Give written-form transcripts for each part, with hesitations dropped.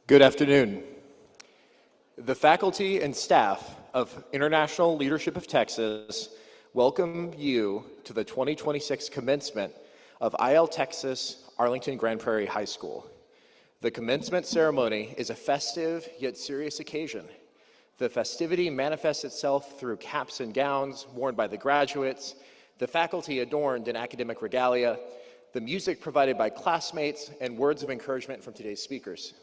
Good afternoon. The faculty and staff of International Leadership of Texas welcome you to the 2026 commencement of ILTexas Arlington-Grand Prairie High School. The commencement ceremony is a festive yet serious occasion. The festivity manifests itself through caps and gowns worn by the graduates, the faculty adorned in academic regalia, the music provided by classmates, and words of encouragement from today's speakers.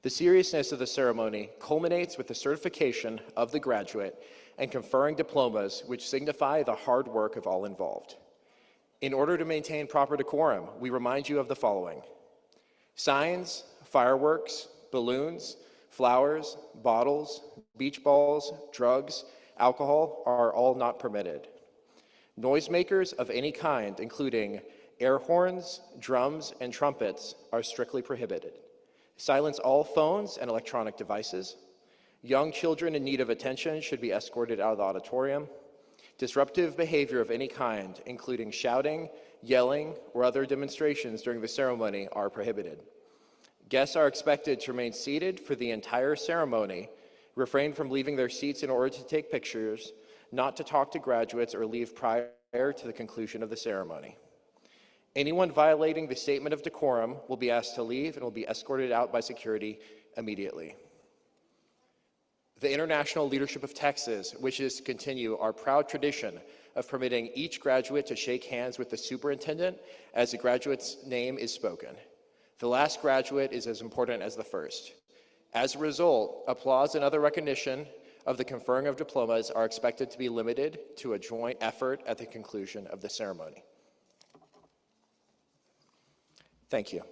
The seriousness of the ceremony culminates with the certification of the graduate and conferring diplomas which signify the hard work of all involved. In order to maintain proper decorum, we remind you of the following: signs, fireworks, balloons, flowers, bottles, beach balls, drugs, alcohol are all not permitted. Noisemakers of any kind, including air horns, drums, and trumpets, are strictly prohibited. Silence all phones and electronic devices. Young children in need of attention should be escorted out of the auditorium. Disruptive behavior of any kind, including shouting, yelling, or other demonstrations during the ceremony, are prohibited. Guests are expected to remain seated for the entire ceremony, refrain from leaving their seats in order to take pictures, not to talk to graduates, or leave prior to the conclusion of the ceremony. Anyone violating the statement of decorum will be asked to leave and will be escorted out by security immediately. The International Leadership of Texas wishes to continue our proud tradition of permitting each graduate to shake hands with the superintendent as the graduate's name is spoken. The last graduate is as important as the first. As a result, applause and other recognition of the conferring of diplomas are expected to be limited to a joint effort at the conclusion of the ceremony. Thank you.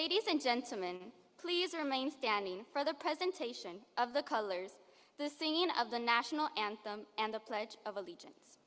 Ladies and gentlemen, please remain standing for the presentation of the colors, the singing of the national anthem, and the Pledge of Allegiance.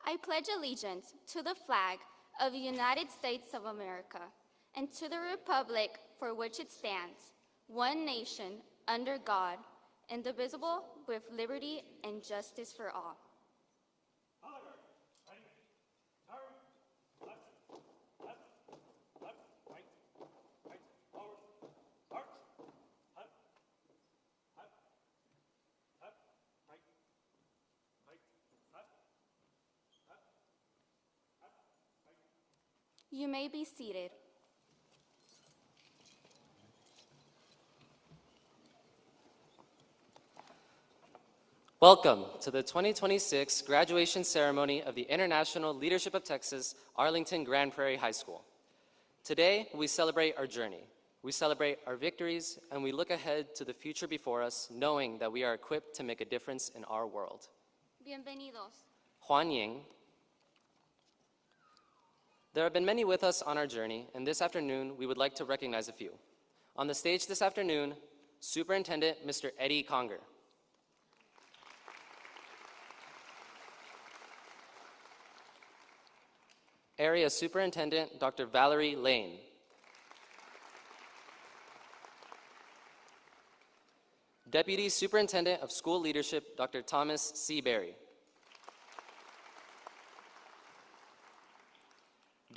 I pledge allegiance to the flag of the United States of America and to the republic for which it stands, one nation, under God, indivisible, with liberty and justice for all. You may be seated. Welcome to the 2026 graduation ceremony of the International Leadership of Texas, Arlington-Grand Prairie High School. Today, we celebrate our journey. We celebrate our victories, and we look ahead to the future before us, knowing that we are equipped to make a difference in our world. Bienvenidos. Huan Ying. There have been many with us on our journey, and this afternoon, we would like to recognize a few. On the stage this afternoon, Superintendent Mr. Eddie Conger. Area Superintendent Dr. Valerie Lane. Deputy Superintendent of School Leadership Dr. Thomas C. Berry.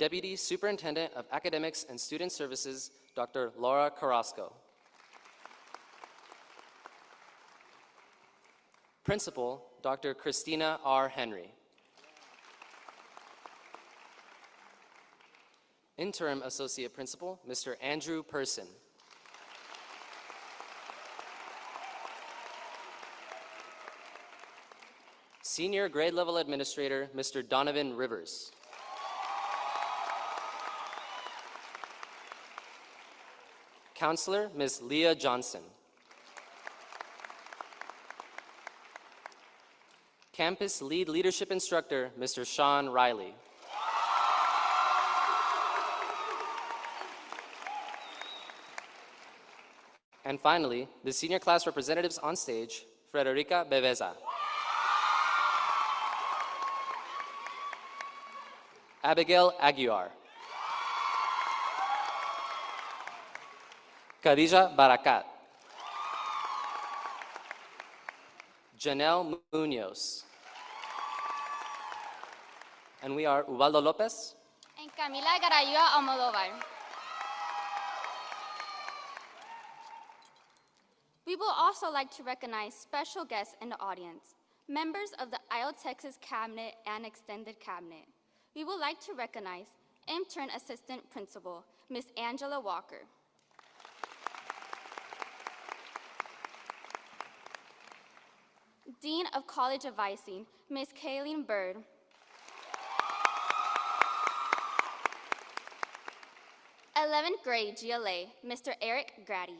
Deputy Superintendent of Academics and Student Services Dr. Laura Carrasco. Principal Dr. Christina R. Henry. Interim Associate Principal, Mr. Andrew Person. Senior Grade Level Administrator, Mr. Donovan Rivers. Counselor, Ms. Leah Johnson. Campus Lead Leadership Instructor, Mr. Sean Riley. And finally, the senior class representatives on stage, Frederica Beveza. Abigail Aguiar. Khadija Barakat. Janelle Munoz. And we are Ubaldo Lopez, and Camila Garayua Almodovar. We will also like to recognize special guests in the audience, members of the ILTexas Cabinet and Extended Cabinet. We would like to recognize Intern Assistant Principal, Ms. Angela Walker. Dean of College Advising, Ms. Kayleen Bird. Eleventh grade GLA, Mr. Eric Grady.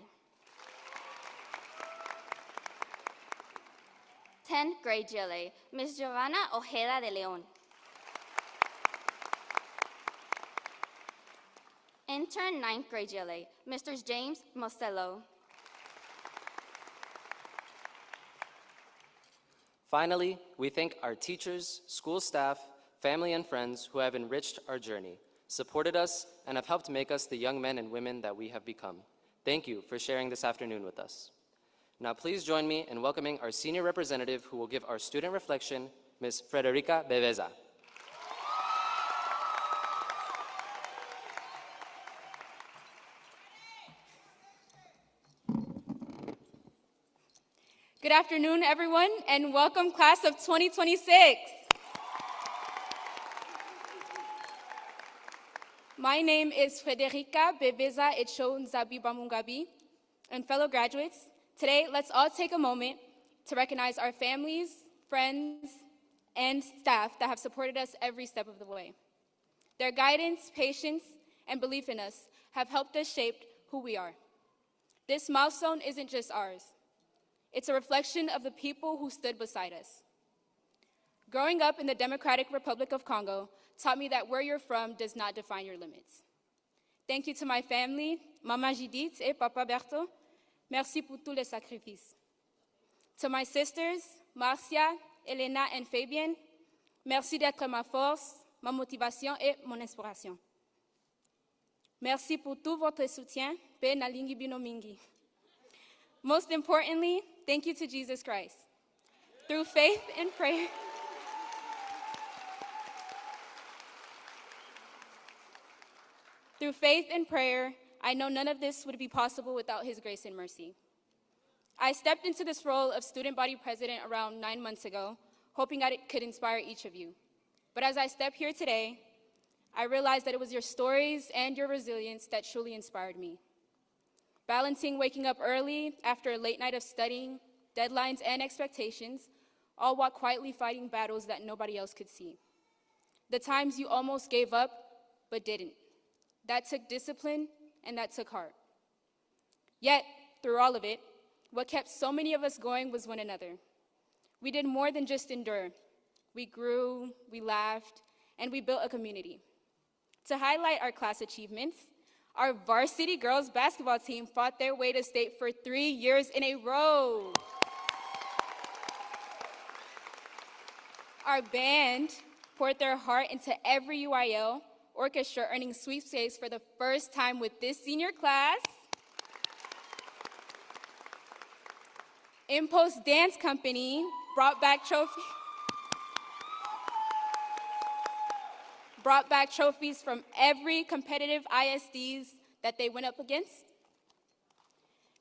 10th grade GLA, Ms. Giovanna Ojeda de Leon. Intern 9th grade GLA, Mr. James Mosello. Finally, we thank our teachers, school staff, family, and friends who have enriched our journey, supported us, and have helped make us the young men and women that we have become. Thank you for sharing this afternoon with us. Now please join me in welcoming our senior representative who will give our student reflection, Ms. Frederica Bebeza. Good afternoon, everyone, and welcome class of 2026. My name is Frederica Bebeza Echo Nzabi Bamungabi, and fellow graduates, today let's all take a moment to recognize our families, friends, and staff that have supported us every step of the way. Their guidance, patience, and belief in us have helped us shape who we are. This milestone isn't just ours. It's a reflection of the people who stood beside us. Growing up in the Democratic Republic of Congo taught me that where you're from does not define your limits. Thank you to my family, Mama Judith et Papa Berto. Merci pour tous les sacrifices. To my sisters, Marcia, Elena, and Fabienne, merci d'être ma force, ma motivation et mon inspiration. Merci pour tout votre soutien, pe na lingi bino mingi. Most importantly, thank you to Jesus Christ. Through faith and prayer, I know none of this would be possible without his grace and mercy. I stepped into this role of student body president around 9 months ago, hoping that it could inspire each of you. But as I step here today, I realized that it was your stories and your resilience that truly inspired me. Balancing waking up early after a late night of studying, deadlines, and expectations, all while quietly fighting battles that nobody else could see. The times you almost gave up, but didn't. That took discipline, and that took heart. Yet, through all of it, what kept so many of us going was one another. We did more than just endure. We grew, we laughed, and we built a community. To highlight our class achievements, our varsity girls basketball team fought their way to state for 3 years in a row. Our band poured their heart into every UIL orchestra, earning sweepstakes for the first time with this senior class. Impost Dance Company brought back trophies from every competitive ISDs that they went up against.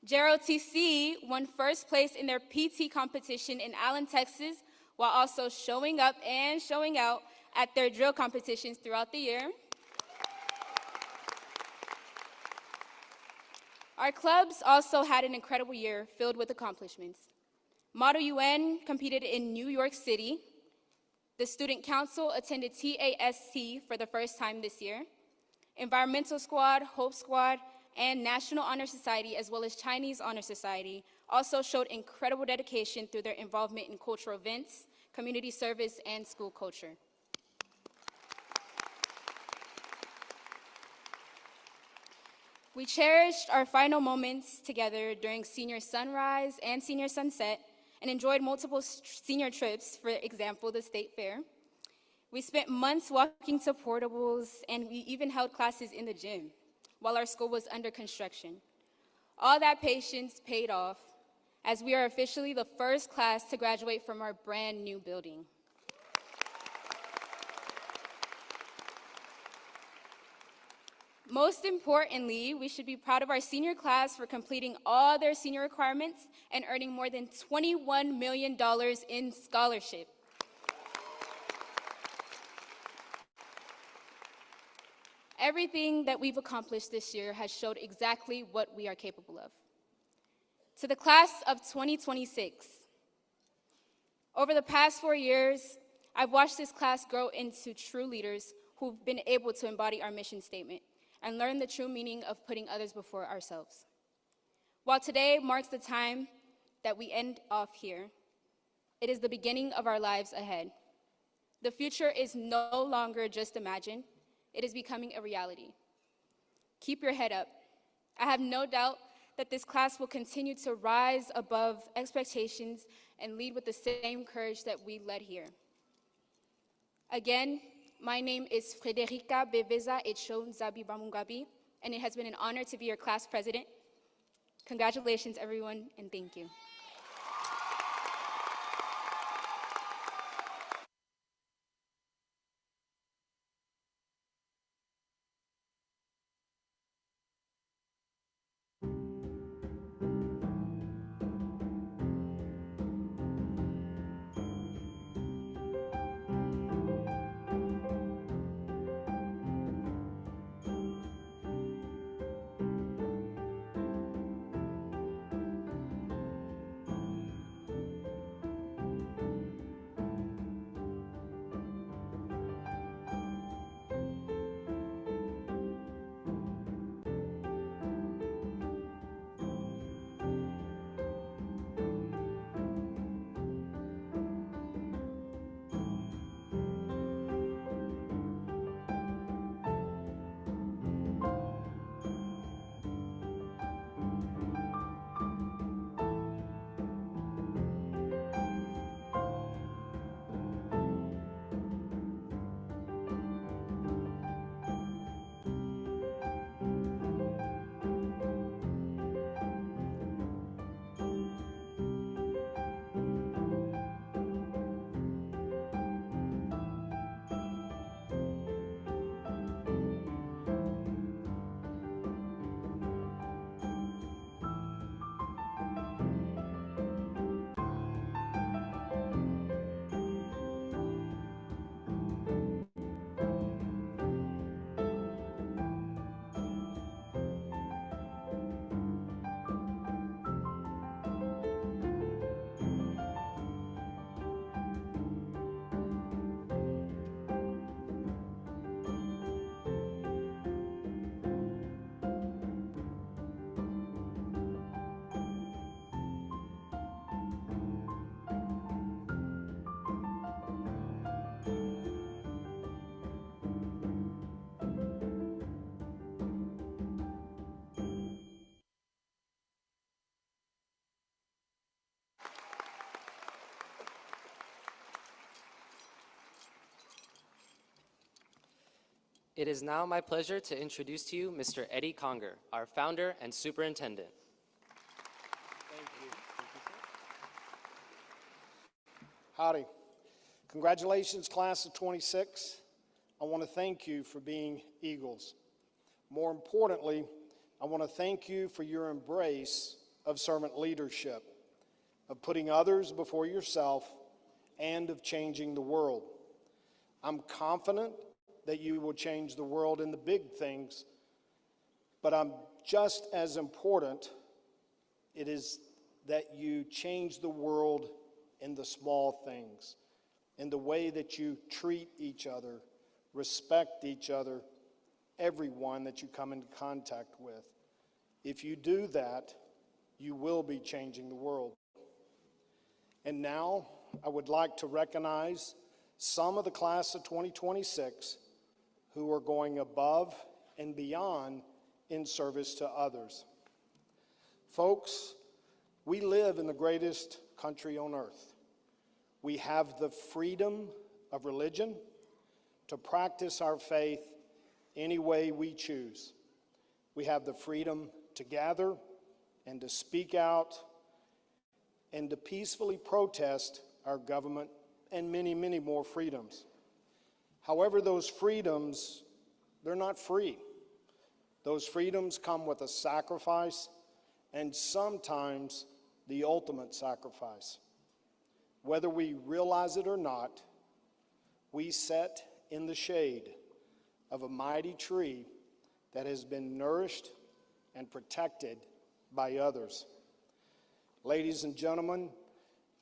JROTC won first place in their PT competition in Allen, Texas, while also showing up and showing out at their drill competitions throughout the year. Our clubs also had an incredible year filled with accomplishments. Model UN competed in New York City. The Student Council attended TASC for the first time this year. Environmental Squad, Hope Squad, and National Honor Society, as well as Chinese Honor Society, also showed incredible dedication through their involvement in cultural events, community service, and school culture. We cherished our final moments together during senior sunrise and senior sunset and enjoyed multiple senior trips, for example, the State Fair. We spent months walking to portables, and we even held classes in the gym while our school was under construction. All that patience paid off, as we are officially the first class to graduate from our brand new building. Most importantly, we should be proud of our senior class for completing all their senior requirements and earning more than $21 million in scholarship. Everything that we've accomplished this year has showed exactly what we are capable of. To the class of 2026, over the past 4 years, I've watched this class grow into true leaders who've been able to embody our mission statement and learn the true meaning of putting others before ourselves. While today marks the time that we end off here, it is the beginning of our lives ahead. The future is no longer just imagined, it is becoming a reality. Keep your head up. I have no doubt that this class will continue to rise above expectations and lead with the same courage that we led here. Again, my name is Frederica Beveza Echon Zabi Bamungabi, and it has been an honor to be your class president. Congratulations, everyone, and thank you. It is now my pleasure to introduce to you Mr. Eddie Conger, our founder and superintendent. Thank you. Howdy. Congratulations, class of 26. I want to thank you for being Eagles. More importantly, I want to thank you for your embrace of servant leadership, of putting others before yourself, and of changing the world. I'm confident that you will change the world in the big things, but I'm just as important it is that you change the world in the small things, in the way that you treat each other, respect each other, everyone that you come into contact with. If you do that, you will be changing the world. And now, I would like to recognize some of the class of 2026 who are going above and beyond in service to others. Folks, we live in the greatest country on earth. We have the freedom of religion to practice our faith any way we choose. We have the freedom to gather and to speak out and to peacefully protest our government and many, many more freedoms. However, those freedoms, they're not free. Those freedoms come with a sacrifice, and sometimes the ultimate sacrifice. Whether we realize it or not, we sit in the shade of a mighty tree that has been nourished and protected by others. Ladies and gentlemen,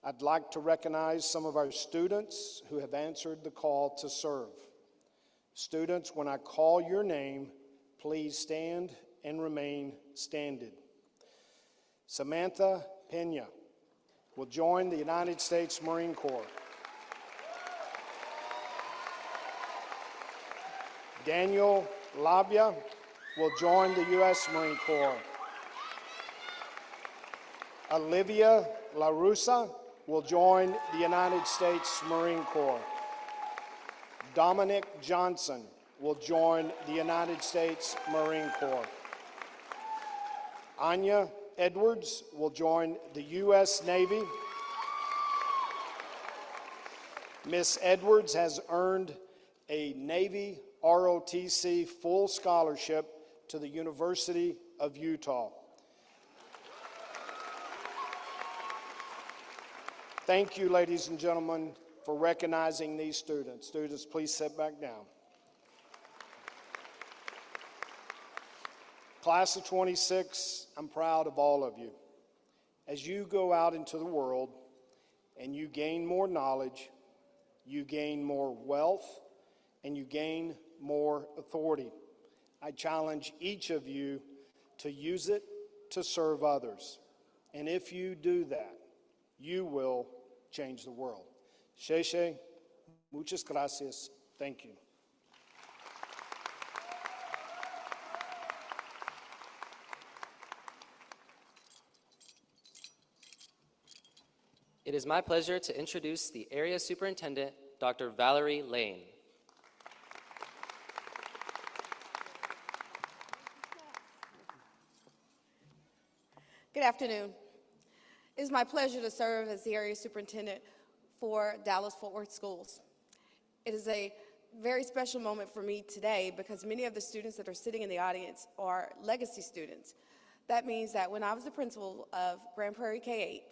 I'd like to recognize some of our students who have answered the call to serve. Students, when I call your name, please stand and remain standing. Samantha Pena will join the United States Marine Corps. Daniel Labia will join the U.S. Marine Corps. Olivia LaRussa will join the United States Marine Corps. Dominic Johnson will join the United States Marine Corps. Anya Edwards will join the U.S. Navy. Miss Edwards has earned a Navy ROTC full scholarship to the University of Utah. Thank you, ladies and gentlemen, for recognizing these students. Students, please sit back down. Class of 26, I'm proud of all of you. As you go out into the world and you gain more knowledge, you gain more wealth, and you gain more authority. I challenge each of you to use it to serve others. And if you do that, you will change the world. Sheshe, muchas gracias. Thank you. It is my pleasure to introduce the Area Superintendent, Dr. Valerie Lane. Good afternoon. It is my pleasure to serve as the area superintendent for Dallas-Fort Worth Schools. It is a very special moment for me today because many of the students that are sitting in the audience are legacy students. That means that when I was the principal of Grand Prairie K-8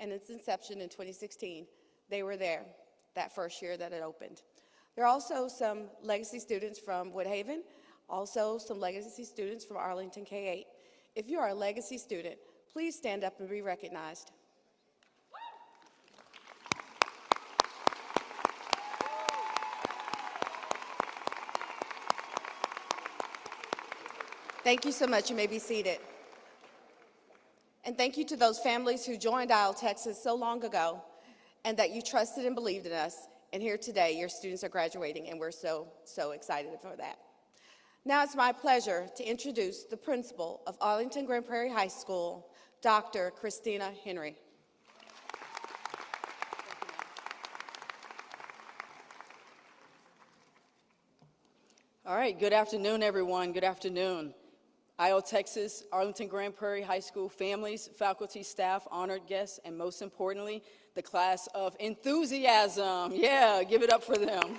and its inception in 2016, they were there that first year that it opened. There are also some legacy students from Woodhaven, also some legacy students from Arlington K-8. If you are a legacy student, please stand up and be recognized. Thank you so much. You may be seated. And thank you to those families who joined ILTexas so long ago and that you trusted and believed in us. And here today, your students are graduating, and we're so excited for that. Now it's my pleasure to introduce the principal of Arlington-Grand Prairie High School, Dr. Christina Henry. All right, good afternoon, everyone. Good afternoon. ILTexas, Arlington-Grand Prairie High School families, faculty, staff, honored guests, and most importantly, the class of enthusiasm. Yeah, give it up for them.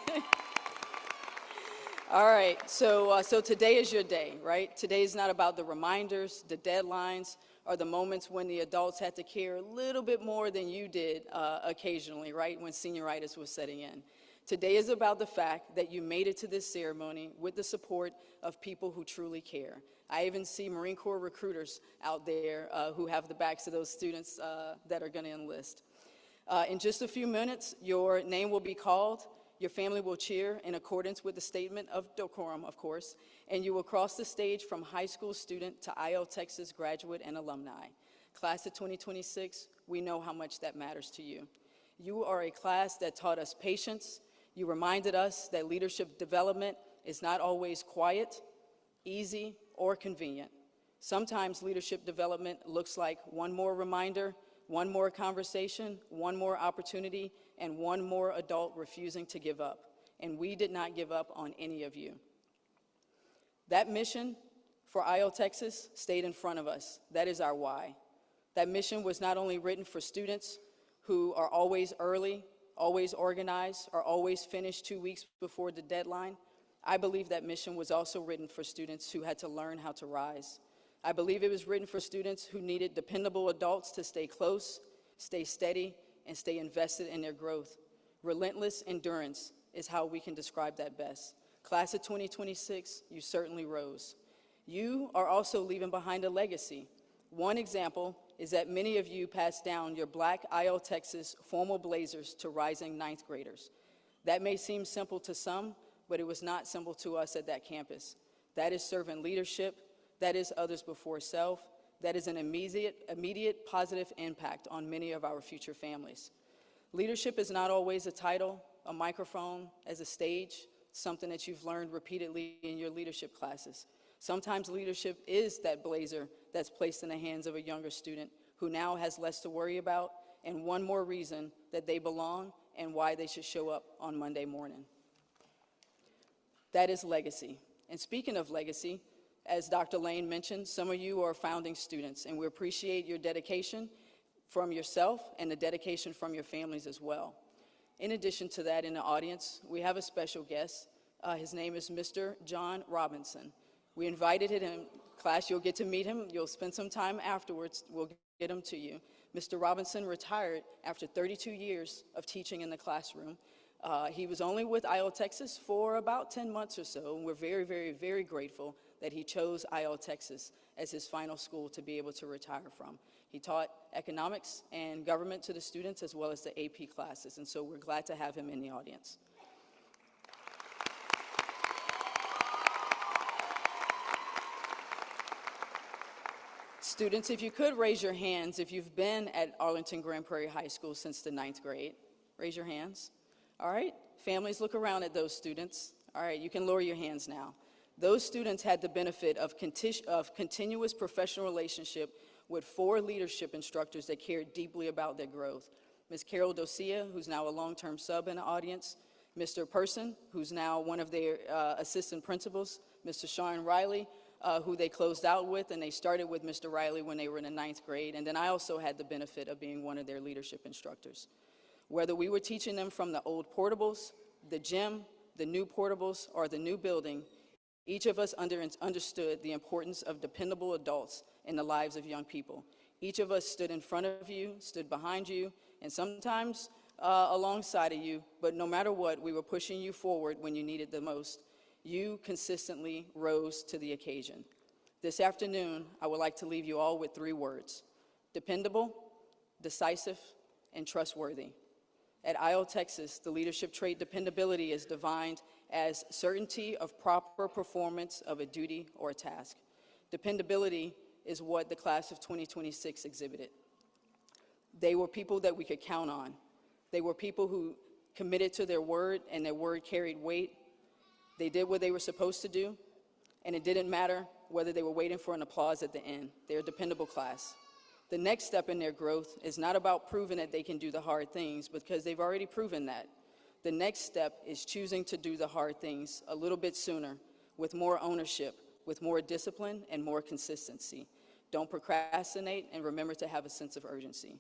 All right, so today is your day, right? Today is not about the reminders, the deadlines, or the moments when the adults had to care a little bit more than you did occasionally, right, when senioritis was setting in. Today is about the fact that you made it to this ceremony with the support of people who truly care. I even see Marine Corps recruiters out there who have the backs of those students that are going to enlist. In just a few minutes, your name will be called. Your family will cheer in accordance with the statement of decorum, of course, and you will cross the stage from high school student to ILTexas graduate and alumni. Class of 2026, we know how much that matters to you. You are a class that taught us patience. You reminded us that leadership development is not always quiet, easy, or convenient. Sometimes leadership development looks like one more reminder, one more conversation, one more opportunity, and one more adult refusing to give up. And we did not give up on any of you. That mission for ILTexas stayed in front of us. That is our why. That mission was not only written for students who are always early, always organized, or always finished 2 weeks before the deadline. I believe that mission was also written for students who had to learn how to rise. I believe it was written for students who needed dependable adults to stay close, stay steady, and stay invested in their growth. Relentless endurance is how we can describe that best. Class of 2026, you certainly rose. You are also leaving behind a legacy. One example is that many of you passed down your black ILTexas formal blazers to rising ninth graders. That may seem simple to some, but it was not simple to us at that campus. That is servant leadership. That is others before self. That is an immediate positive impact on many of our future families. Leadership is not always a title, a microphone, as a stage, something that you've learned repeatedly in your leadership classes. Sometimes leadership is that blazer that's placed in the hands of a younger student who now has less to worry about and one more reason that they belong and why they should show up on Monday morning. That is legacy. And speaking of legacy, as Dr. Lane mentioned, some of you are founding students, and we appreciate your dedication from yourself and the dedication from your families as well. In addition to that, in the audience, we have a special guest. His name is Mr. John Robinson. We invited him in class. You'll get to meet him. You'll spend some time afterwards. We'll get him to you. Mr. Robinson retired after 32 years of teaching in the classroom. He was only with ILTexas for about 10 months or so, and we're very, very, very grateful that he chose ILTexas as his final school to be able to retire from. He taught economics and government to the students as well as the AP classes, and so we're glad to have him in the audience. Students, if you could raise your hands if you've been at Arlington-Grand Prairie High School since the 9th grade. Raise your hands. All right, families, look around at those students. All right, you can lower your hands now. Those students had the benefit of continuous professional relationship with 4 leadership instructors that cared deeply about their growth. Ms. Carol Docia, who's now a long-term sub in the audience, Mr. Person, who's now one of their assistant principals, Mr. Sean Riley, who they closed out with, and they started with Mr. Riley when they were in the 9th grade, and then I also had the benefit of being one of their leadership instructors. Whether we were teaching them from the old portables, the gym, the new portables, or the new building, each of us understood the importance of dependable adults in the lives of young people. Each of us stood in front of you, stood behind you, and sometimes alongside of you, but no matter what, we were pushing you forward when you needed the most. You consistently rose to the occasion. This afternoon, I would like to leave you all with 3 words: dependable, decisive, and trustworthy. At ILTexas, the leadership trait dependability is defined as certainty of proper performance of a duty or a task. Dependability is what the class of 2026 exhibited. They were people that we could count on. They were people who committed to their word, and their word carried weight. They did what they were supposed to do, and it didn't matter whether they were waiting for an applause at the end. They're a dependable class. The next step in their growth is not about proving that they can do the hard things, because they've already proven that. The next step is choosing to do the hard things a little bit sooner, with more ownership, with more discipline, and more consistency. Don't procrastinate, and remember to have a sense of urgency.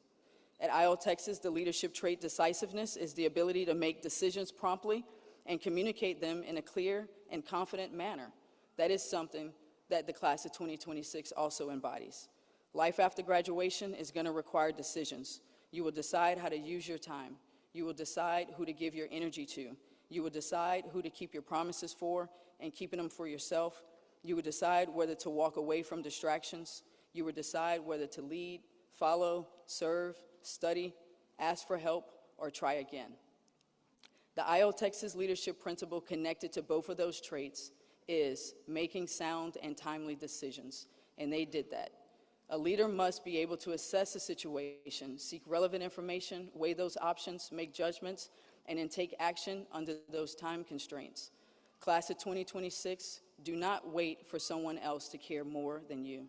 At ILTexas, the leadership trait decisiveness is the ability to make decisions promptly and communicate them in a clear and confident manner. That is something that the class of 2026 also embodies. Life after graduation is going to require decisions. You will decide how to use your time. You will decide who to give your energy to. You will decide who to keep your promises for and keeping them for yourself. You will decide whether to walk away from distractions. You will decide whether to lead, follow, serve, study, ask for help, or try again. The ILTexas leadership principle connected to both of those traits is making sound and timely decisions, and they did that. A leader must be able to assess a situation, seek relevant information, weigh those options, make judgments, and then take action under those time constraints. Class of 2026, do not wait for someone else to care more than you.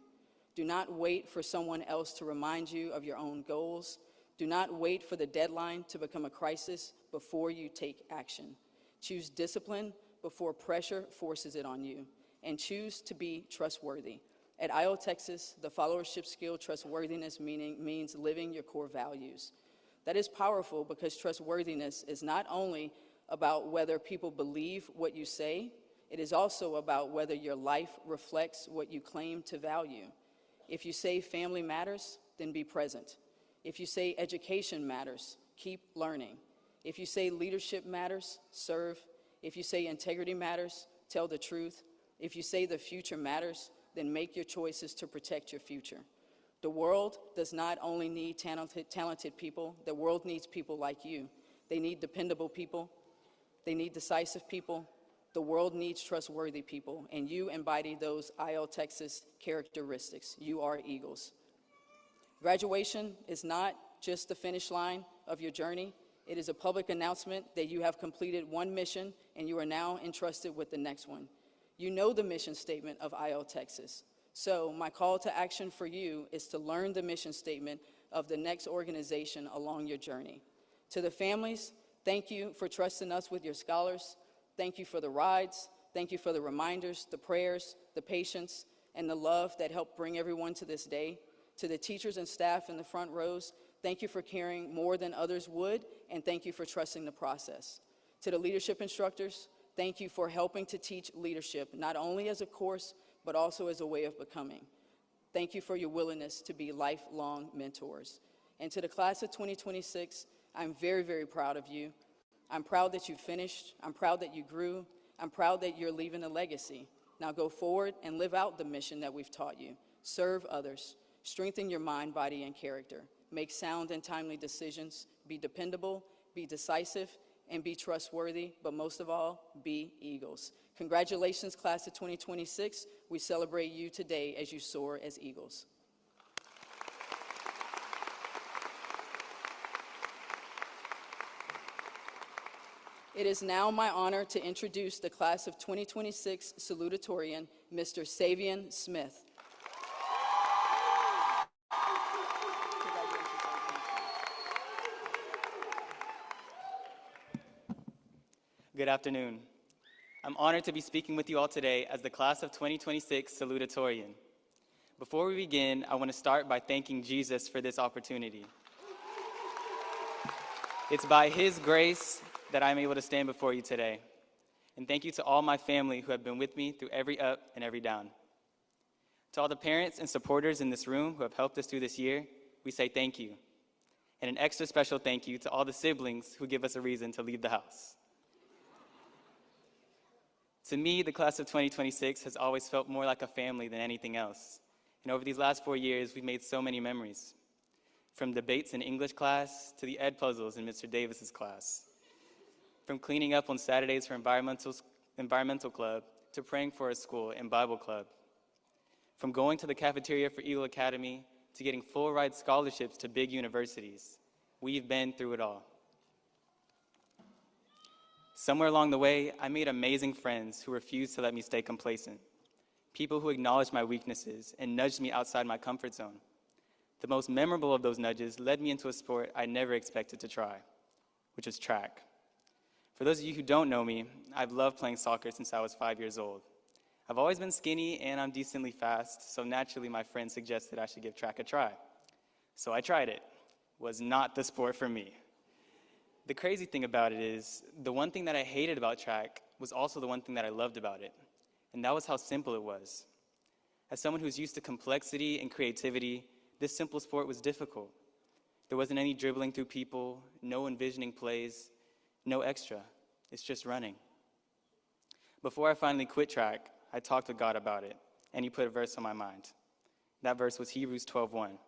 Do not wait for someone else to remind you of your own goals. Do not wait for the deadline to become a crisis before you take action. Choose discipline before pressure forces it on you, and choose to be trustworthy. At ILTexas, the followership skill trustworthiness means living your core values. That is powerful because trustworthiness is not only about whether people believe what you say, it is also about whether your life reflects what you claim to value. If you say family matters, then be present. If you say education matters, keep learning. If you say leadership matters, serve. If you say integrity matters, tell the truth. If you say the future matters, then make your choices to protect your future. The world does not only need talented people, the world needs people like you. They need dependable people. They need decisive people. The world needs trustworthy people, and you embody those ILTexas characteristics. You are Eagles. Graduation is not just the finish line of your journey. It is a public announcement that you have completed one mission and you are now entrusted with the next one. You know the mission statement of ILTexas. So my call to action for you is to learn the mission statement of the next organization along your journey. To the families, thank you for trusting us with your scholars. Thank you for the rides. Thank you for the reminders, the prayers, the patience, and the love that helped bring everyone to this day. To the teachers and staff in the front rows, thank you for caring more than others would, and thank you for trusting the process. To the leadership instructors, thank you for helping to teach leadership, not only as a course, but also as a way of becoming. Thank you for your willingness to be lifelong mentors. And to the class of 2026, I'm very, very proud of you. I'm proud that you finished. I'm proud that you grew. I'm proud that you're leaving a legacy. Now go forward and live out the mission that we've taught you. Serve others. Strengthen your mind, body, and character. Make sound and timely decisions. Be dependable, be decisive, and be trustworthy, but most of all, be Eagles. Congratulations, class of 2026. We celebrate you today as you soar as Eagles. It is now my honor to introduce the class of 2026 Salutatorian, Mr. Savion Smith. Good afternoon. I'm honored to be speaking with you all today as the class of 2026 Salutatorian. Before we begin, I want to start by thanking Jesus for this opportunity. It's by His grace that I'm able to stand before you today. And thank you to all my family who have been with me through every up and every down. To all the parents and supporters in this room who have helped us through this year, we say thank you. And an extra special thank you to all the siblings who give us a reason to leave the house. To me, the class of 2026 has always felt more like a family than anything else. And over these last 4 years, we've made so many memories. From debates in English class to the ed puzzles in Mr. Davis's class. From cleaning up on Saturdays for environmental club to praying for a school and Bible club. From going to the cafeteria for Eagle Academy to getting full ride scholarships to big universities. We've been through it all. Somewhere along the way, I made amazing friends who refused to let me stay complacent. People who acknowledged my weaknesses and nudged me outside my comfort zone. The most memorable of those nudges led me into a sport I never expected to try, which was track. For those of you who don't know me, I've loved playing soccer since I was 5 years old. I've always been skinny and I'm decently fast, so naturally my friends suggested I should give track a try. So I tried it. It was not the sport for me. The crazy thing about it is, the one thing that I hated about track was also the one thing that I loved about it, and that was how simple it was. As someone who's used to complexity and creativity, this simple sport was difficult. There wasn't any dribbling through people, no envisioning plays, no extra. It's just running. Before I finally quit track, I talked with God about it, and He put a verse on my mind. That verse was Hebrews 12:1,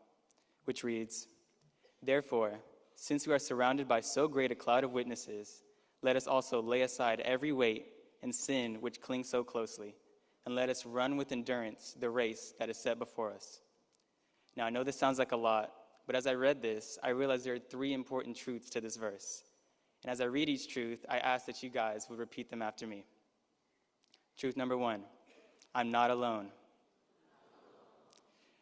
which reads, "Therefore, since we are surrounded by so great a cloud of witnesses, let us also lay aside every weight and sin which clings so closely, and let us run with endurance the race that is set before us." Now, I know this sounds like a lot, but as I read this, I realized there are 3 important truths to this verse. And as I read each truth, I ask that you guys would repeat them after me. Truth number 1, I'm not alone.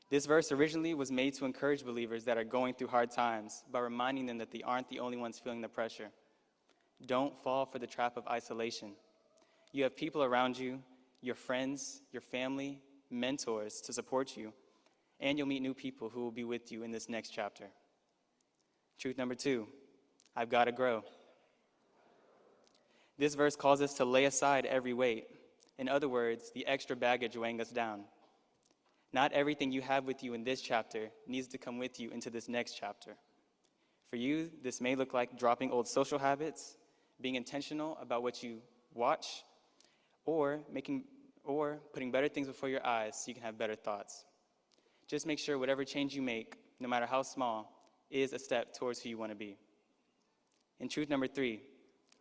This verse originally was made to encourage believers that are going through hard times by reminding them that they aren't the only ones feeling the pressure. Don't fall for the trap of isolation. You have people around you, your friends, your family, mentors to support you, and you'll meet new people who will be with you in this next chapter. Truth number 2, I've got to grow. This verse calls us to lay aside every weight. In other words, the extra baggage weighing us down. Not everything you have with you in this chapter needs to come with you into this next chapter. For you, this may look like dropping old social habits, being intentional about what you watch, or putting better things before your eyes so you can have better thoughts. Just make sure whatever change you make, no matter how small, is a step towards who you want to be. And truth number 3,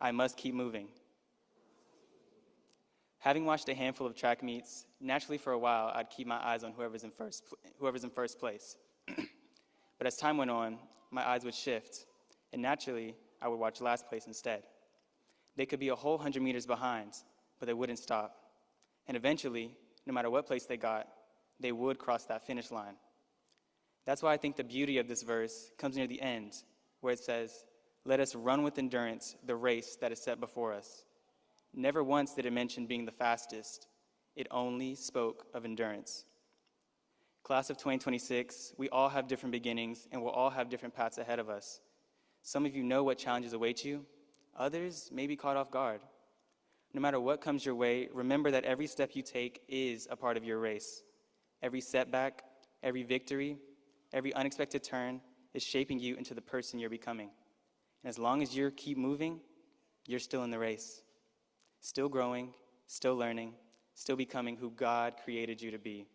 I must keep moving. Having watched a handful of track meets, naturally for a while I'd keep my eyes on whoever's in first place. But as time went on, my eyes would shift, and naturally I would watch last place instead. They could be a whole 100 meters behind, but they wouldn't stop. And eventually, no matter what place they got, they would cross that finish line. That's why I think the beauty of this verse comes near the end, where it says, "Let us run with endurance the race that is set before us." Never once did it mention being the fastest. It only spoke of endurance. Class of 2026, we all have different beginnings, and we'll all have different paths ahead of us. Some of you know what challenges await you. Others may be caught off guard. No matter what comes your way, remember that every step you take is a part of your race. Every setback, every victory, every unexpected turn is shaping you into the person you're becoming. And as long as you keep moving, you're still in the race. Still growing, still learning, still becoming who God created you to be.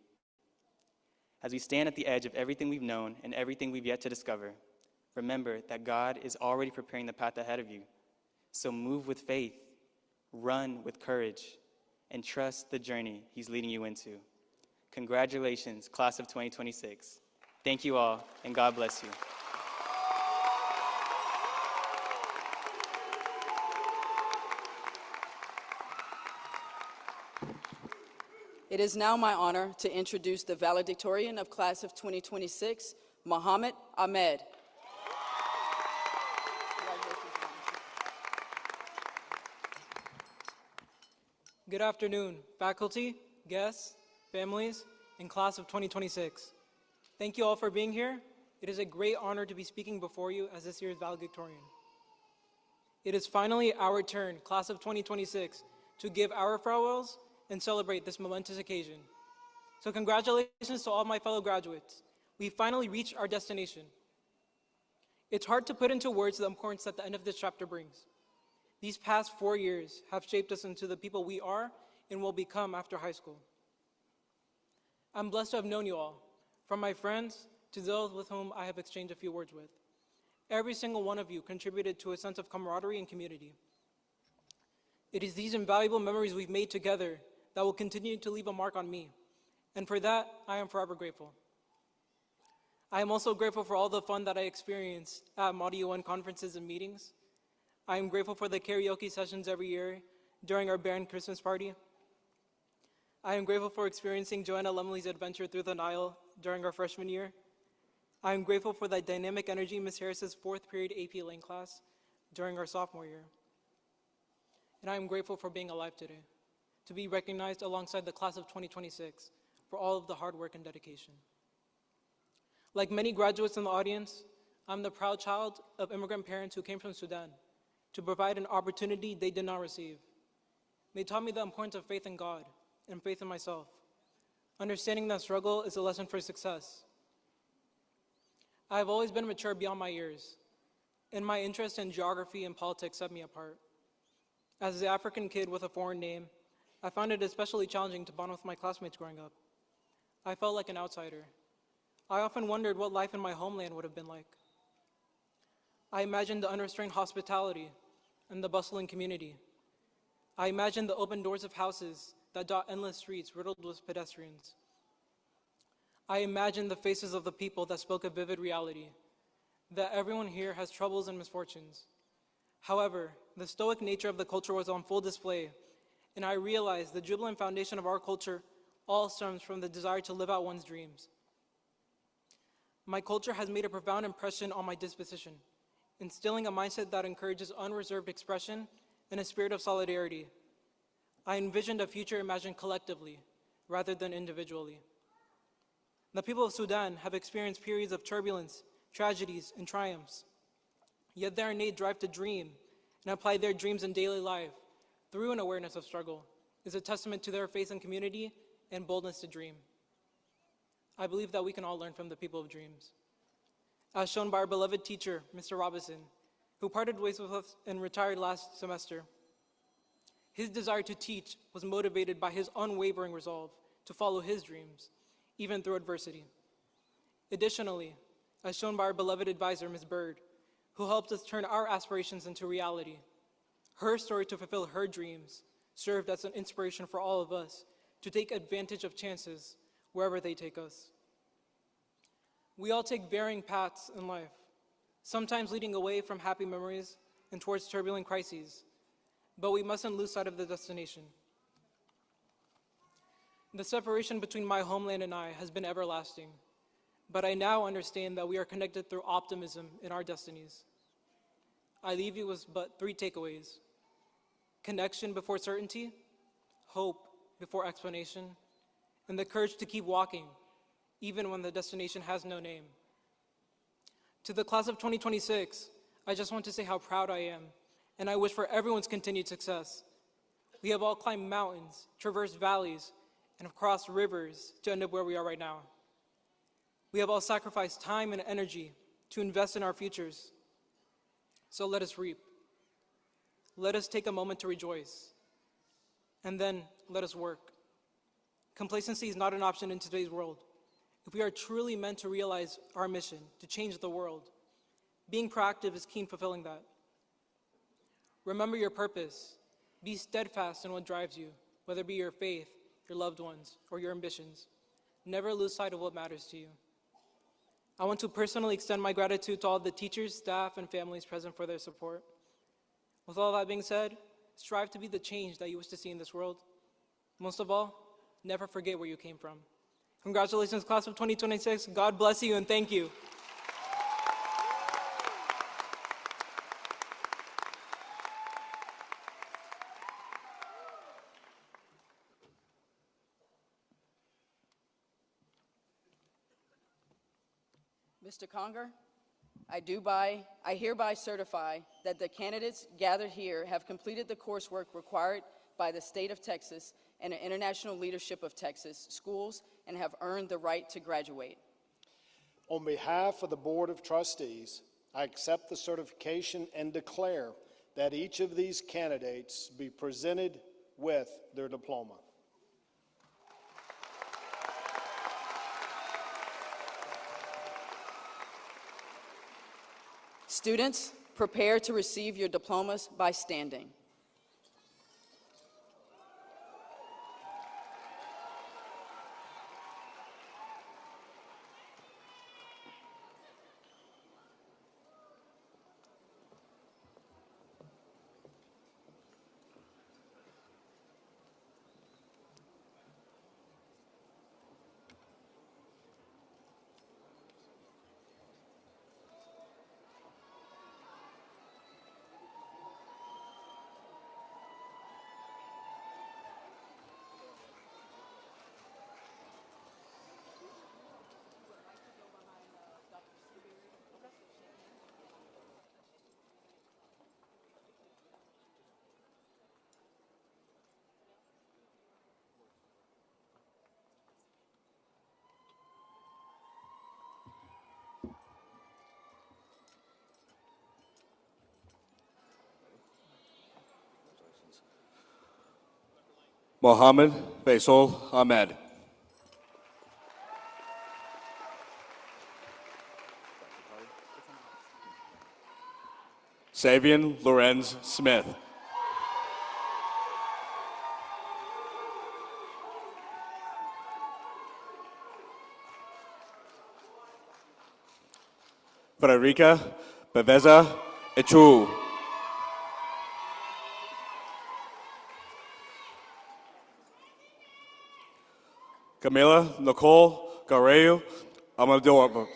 As we stand at the edge of everything we've known and everything we've yet to discover, remember that God is already preparing the path ahead of you. So move with faith, run with courage, and trust the journey He's leading you into. Congratulations, class of 2026. Thank you all, and God bless you. It is now my honor to introduce the valedictorian of class of 2026, Muhammad Ahmed. Good afternoon, faculty, guests, families, and class of 2026. Thank you all for being here. It is a great honor to be speaking before you as this year's valedictorian. It is finally our turn, class of 2026, to give our farewells and celebrate this momentous occasion. So congratulations to all my fellow graduates. We finally reached our destination. It's hard to put into words the importance that the end of this chapter brings. These past 4 years have shaped us into the people we are and will become after high school. I'm blessed to have known you all, from my friends to those with whom I have exchanged a few words with. Every single one of you contributed to a sense of camaraderie and community. It is these invaluable memories we've made together that will continue to leave a mark on me, and for that, I am forever grateful. I am also grateful for all the fun that I experienced at Model UN conferences and meetings. I am grateful for the karaoke sessions every year during our band Christmas party. I am grateful for experiencing Joanna Lumley's adventure through the Nile during our freshman year. I am grateful for the dynamic energy Ms. Harris's 4th period AP Lang class during our sophomore year. And I am grateful for being alive today, to be recognized alongside the class of 2026 for all of the hard work and dedication. Like many graduates in the audience, I'm the proud child of immigrant parents who came from Sudan to provide an opportunity they did not receive. They taught me the importance of faith in God and faith in myself. Understanding that struggle is a lesson for success. I have always been mature beyond my years, and my interest in geography and politics set me apart. As an African kid with a foreign name, I found it especially challenging to bond with my classmates growing up. I felt like an outsider. I often wondered what life in my homeland would have been like. I imagined the unrestrained hospitality and the bustling community. I imagined the open doors of houses that dot endless streets riddled with pedestrians. I imagined the faces of the people that spoke a vivid reality, that everyone here has troubles and misfortunes. However, the stoic nature of the culture was on full display, and I realized the jubilant foundation of our culture all stems from the desire to live out one's dreams. My culture has made a profound impression on my disposition, instilling a mindset that encourages unreserved expression and a spirit of solidarity. I envisioned a future imagined collectively, rather than individually. The people of Sudan have experienced periods of turbulence, tragedies, and triumphs. Yet their innate drive to dream and apply their dreams in daily life through an awareness of struggle is a testament to their faith in community and boldness to dream. I believe that we can all learn from the people of dreams. As shown by our beloved teacher, Mr. Robinson, who parted ways with us and retired last semester, his desire to teach was motivated by his unwavering resolve to follow his dreams, even through adversity. Additionally, as shown by our beloved advisor, Ms. Bird, who helped us turn our aspirations into reality, her story to fulfill her dreams served as an inspiration for all of us to take advantage of chances wherever they take us. We all take varying paths in life, sometimes leading away from happy memories and towards turbulent crises, but we mustn't lose sight of the destination. The separation between my homeland and I has been everlasting, but I now understand that we are connected through optimism in our destinies. I leave you with but 3 takeaways: connection before certainty, hope before explanation, and the courage to keep walking, even when the destination has no name. To the class of 2026, I just want to say how proud I am, and I wish for everyone's continued success. We have all climbed mountains, traversed valleys, and have crossed rivers to end up where we are right now. We have all sacrificed time and energy to invest in our futures. So let us reap. Let us take a moment to rejoice. And then let us work. Complacency is not an option in today's world. If we are truly meant to realize our mission to change the world, being proactive is key in fulfilling that. Remember your purpose. Be steadfast in what drives you, whether it be your faith, your loved ones, or your ambitions. Never lose sight of what matters to you. I want to personally extend my gratitude to all the teachers, staff, and families present for their support. With all that being said, strive to be the change that you wish to see in this world. Most of all, never forget where you came from. Congratulations, class of 2026. God bless you and thank you. Mr. Conger, I hereby certify that the candidates gathered here have completed the coursework required by the state of Texas and the International Leadership of Texas schools and have earned the right to graduate. On behalf of the Board of Trustees, I accept the certification and declare that each of these candidates be presented with their diploma. Students, prepare to receive your diplomas by standing. Mohammed Faisal Ahmed. Savian Lorenz Smith. Frederica Beveza Echu. Camila Nicole Gareu Amador.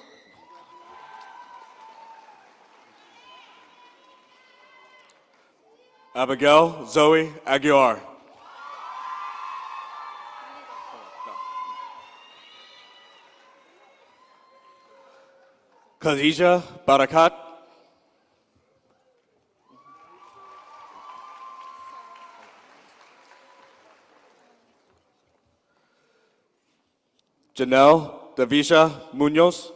Abigail Zoe Aguilar. Khadija Barakat. Janelle Davisha Munoz.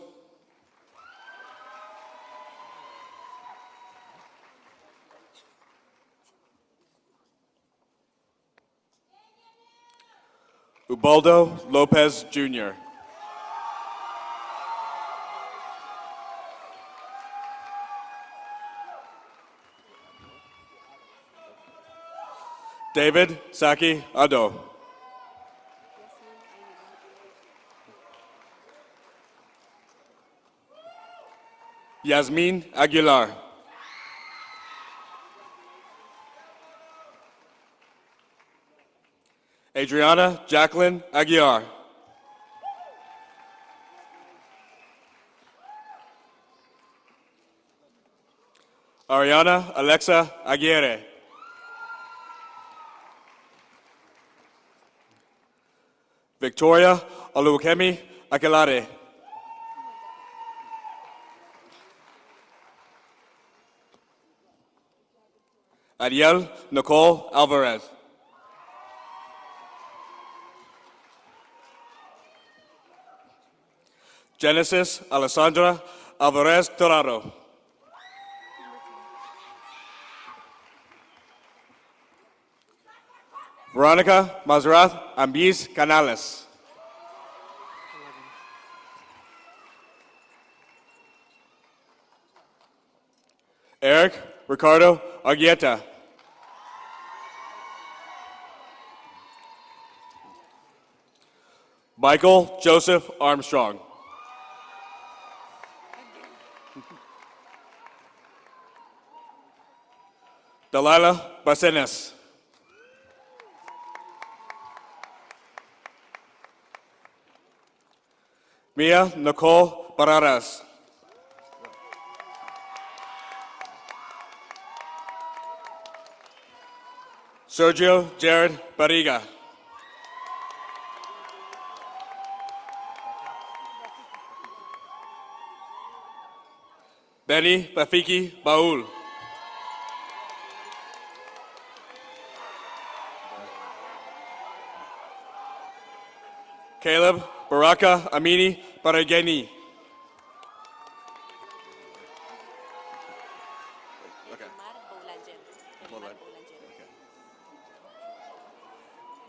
Ubaldo Lopez Jr. David Saki Ado. Yasmin Aguilar. Adriana Jacqueline Aguiar. Ariana Alexa Aguirre. Victoria Oluwakemi Akelade. Ariel Nicole Alvarez. Genesis Alessandra Alvarez Torado. Veronica Mazrath Ambiz Canales. Eric Ricardo Argueta. Michael Joseph Armstrong. Delilah Basenes. Mia Nicole Barraras. Sergio Jared Barriga. Benny Bafiki Baul. Caleb Baraka Amini Barageni.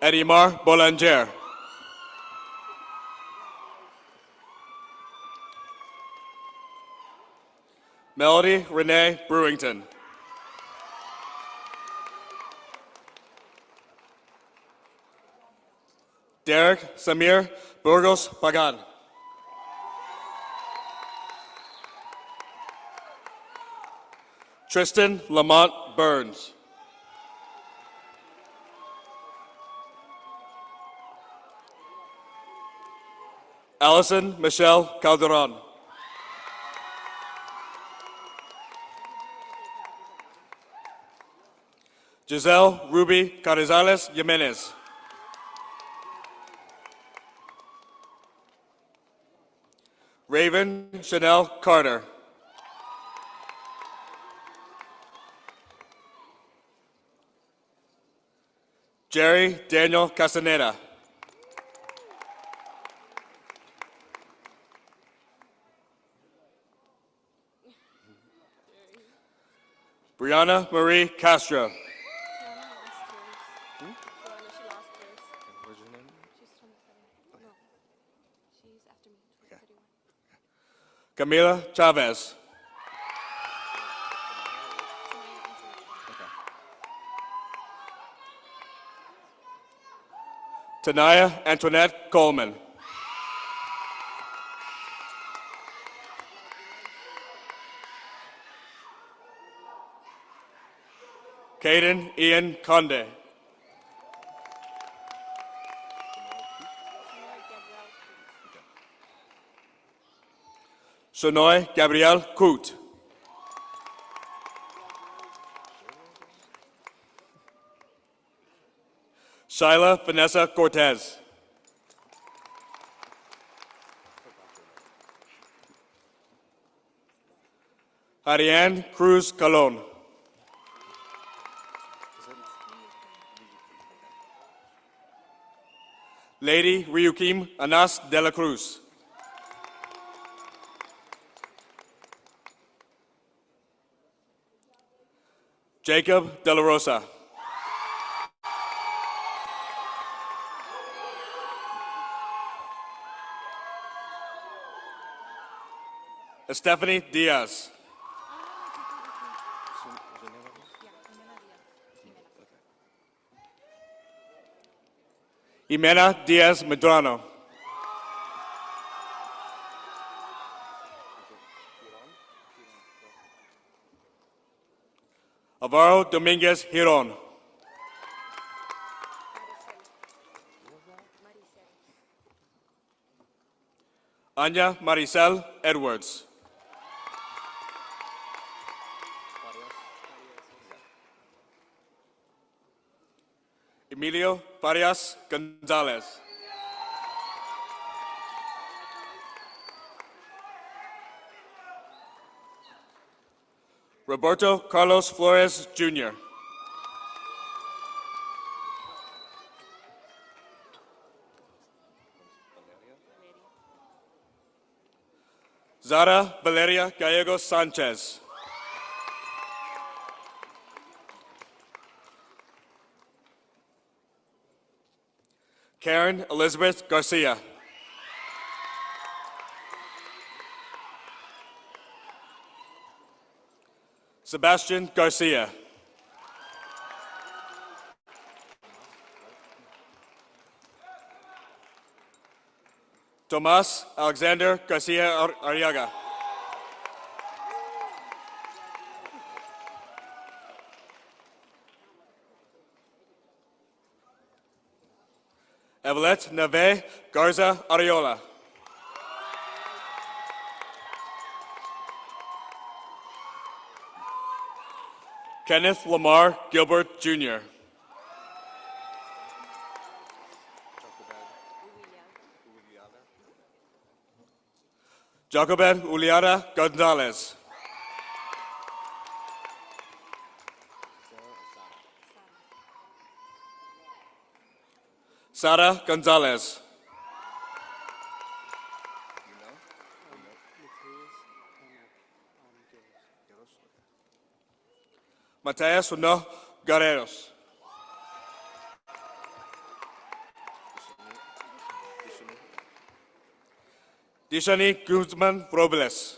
Edimar Bolanger. Melody Renee Brewington. Derek Samir Burgos Pagan. Tristan Lamont Burns. Allison Michelle Calderon. Giselle Ruby Carrizales Jimenez. Raven Chanel Carter. Jerry Daniel Castaneda. Brianna Marie Castro. Camila Chavez. Tanaya Antoinette Coleman. Caden Ian Conde. Sonoy Gabrielle Coot. Shyla Vanessa Cortez. Ariane Cruz Colon. Lady Ryukim Anas de la Cruz. Jacob de la Rosa. Stephanie Diaz. Jimena Diaz Medrano. Alvaro Dominguez Giron. Anya Maricel Edwards. Emilio Farias Gonzalez. Roberto Carlos Flores, Jr. Zara Valeria Gallegos Sanchez. Karen Elizabeth Garcia. Sebastian Garcia. Tomas Alexander Garcia Arriaga. Evelette Neve Garza Ariola. Kenneth Lamar Gilbert, Jr. Jacobet Uliara Gonzalez. Sara Gonzalez. Mateus No Guerreros. Dishani Guzman Robles.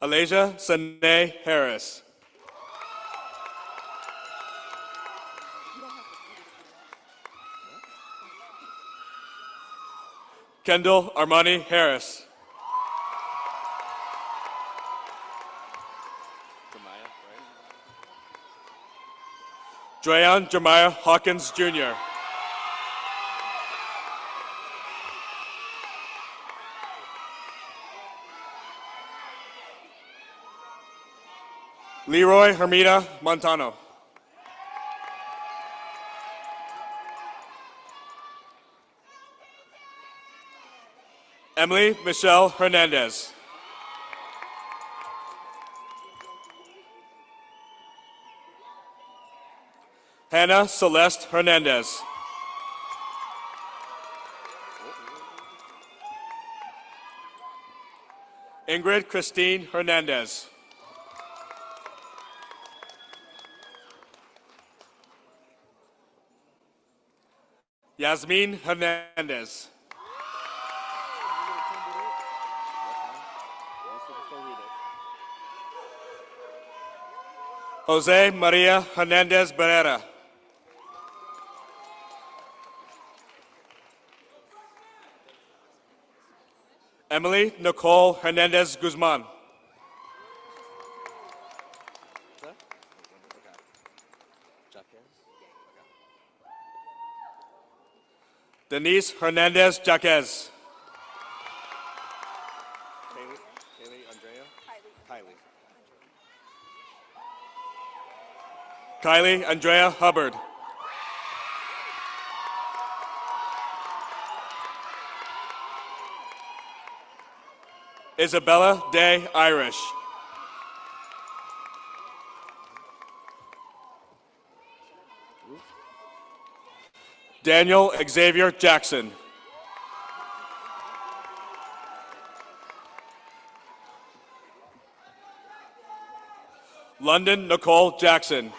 Alasia Sane Harris. Kendall Armani Harris. Joanne Jeremiah Hawkins, Jr. Leroy Hermida Montano. Emily Michelle Hernandez. Hannah Celeste Hernandez. Ingrid Christine Hernandez. Yasmin Hernandez. Jose Maria Hernandez Barrera. Emily Nicole Hernandez Guzman. Denise Hernandez Jaquez. Kylie Andrea Hubbard. Isabella Day Irish. Daniel Xavier Jackson. London Nicole Jackson.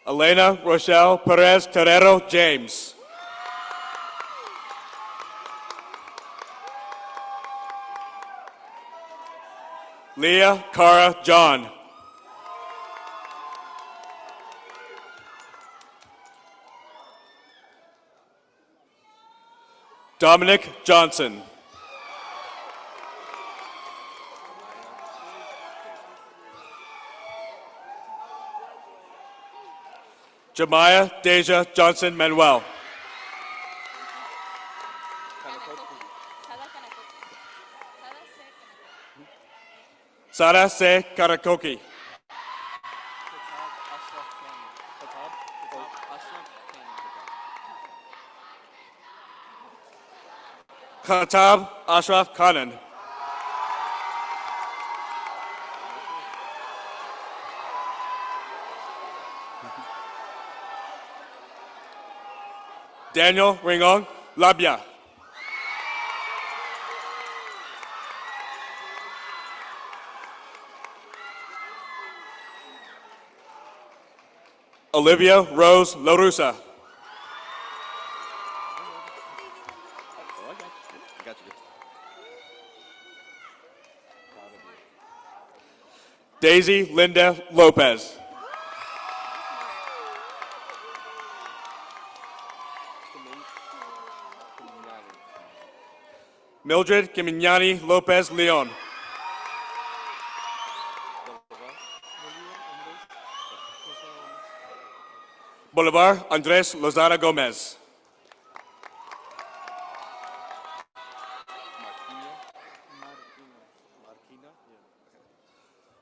Elena Rochelle Perez Terrero James. Leah Cara John. Dominic Johnson. Jemiah Deja Johnson Manuel. Sara Se Karakoki. Khatab Ashraf Khanan. Daniel Ringong Labia. Olivia Rose Lorusa. Daisy Linda Lopez. Mildred Kimignani Lopez Leon. Bolivar Andres Lozada Gomez.